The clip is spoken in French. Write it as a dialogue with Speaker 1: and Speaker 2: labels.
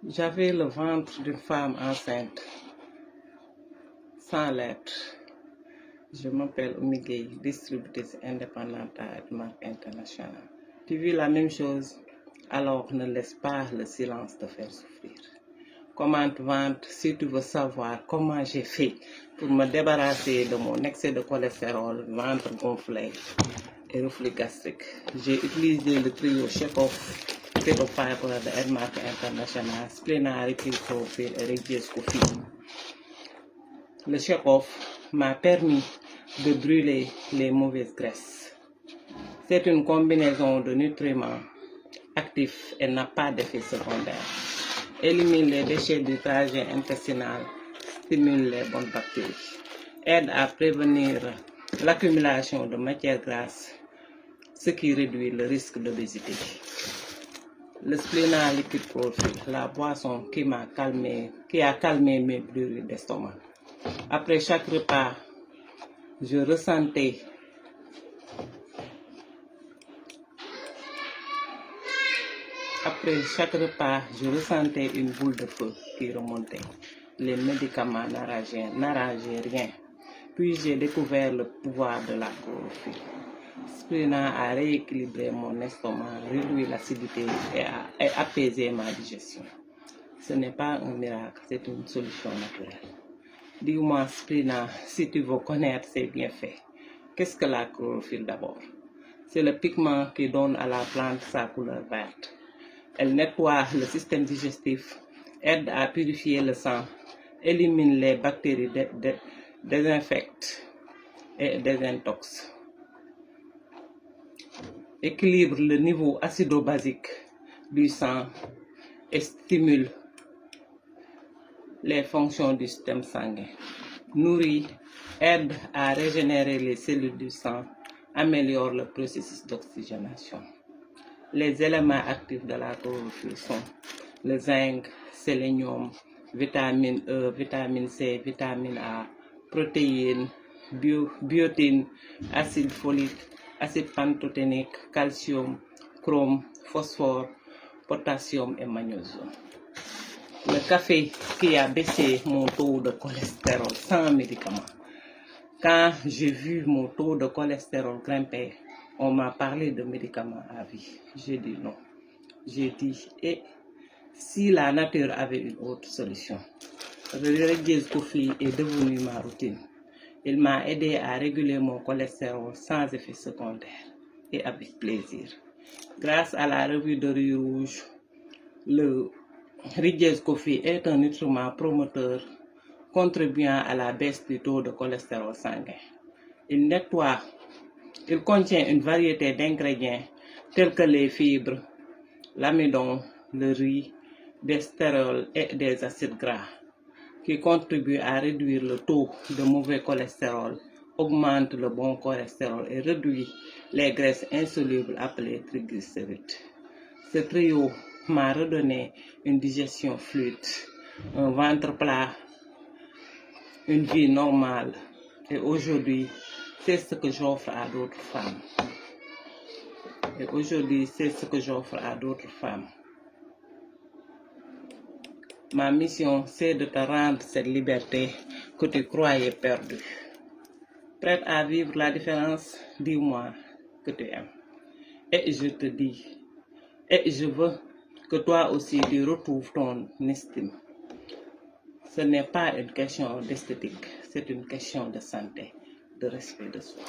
Speaker 1: J'avais le ventre d'une femme enceinte, sans lettres. Je m'appelle Omigay, distributrice indépendante à Edmark International. Tu vis la même chose, alors ne laisse pas le silence te faire souffrir. Commente, vente, si tu veux savoir comment j'ai fait pour me débarrasser de mon excès de cholestérol, ventre gonflé et reflux gastrique. J'ai utilisé le trio Check-Off Keto Fiber de Edmark International, Splena, Profil et Regies Coffee. Le Check-Off m'a permis de brûler les mauvaises graisses. C'est une combinaison de nutriments actifs et n'a pas d'effet secondaire. Élimine les déchets du trajet intestinal, stimule les bonnes bactéries, aide à prévenir l'accumulation de matières grasses, ce qui réduit le risque d'obésité. Le Splena Liquid Profil, la boisson qui a calmé mes brûlures d'estomac. Après chaque repas, je ressentais une boule de feu qui remontait. Les médicaments n'arrangeaient rien. Puis j'ai découvert le pouvoir de la chlorophylle. Splena a rééquilibré mon estomac, réduit l'acidité et apaisé ma digestion. Ce n'est pas un miracle, c'est une solution naturelle. Dis-moi, Splena, si tu veux connaître ses bienfaits. Qu'est-ce que la chlorophylle d'abord? C'est le pigment qui donne à la plante sa couleur verte. Elle nettoie le système digestif, aide à purifier le sang, élimine les bactéries, désinfecte et désintoxe. Équilibre le niveau acido-basique du sang et stimule les fonctions du système sanguin. Nourrit, aide à régénérer les cellules du sang, améliore le processus d'oxygénation. Les éléments actifs de la chlorophylle sont le zinc, sélénium, vitamine E, vitamine C, vitamine A, protéines, biotine, acide folique, acide pantothénique, calcium, chrome, phosphore, potassium et magnésium. Le café qui a baissé mon taux de cholestérol sans médicaments. Quand j'ai vu mon taux de cholestérol grimper, on m'a parlé de médicaments à vie. J'ai dit non. J'ai dit, et si la nature avait une autre solution? Le Regies Coffee est devenu ma routine. Il m'a aidé à réguler mon cholestérol sans effet secondaire et avec plaisir. Grâce à la revue de riz rouge, le Regies Coffee est un nutriment promoteur contribuant à la baisse du taux de cholestérol sanguin. Il contient une variété d'ingrédients tels que les fibres, l'amidon, le riz, des stérols et des acides gras qui contribuent à réduire le taux de mauvais cholestérol, augmente le bon cholestérol et réduit les graisses insolubles appelées triglycérides. Ce trio m'a redonné une digestion fluide, un ventre plat, une vie normale. Et aujourd'hui, c'est ce que j'offre à d'autres femmes. Ma mission, c'est de te rendre cette liberté que tu croyais perdue. Prête à vivre la différence? Dis-moi que tu aimes. Et je te dis, et je veux que toi aussi tu retrouves ton estime. Ce n'est pas une question d'esthétique, c'est une question de santé, de respect de soi.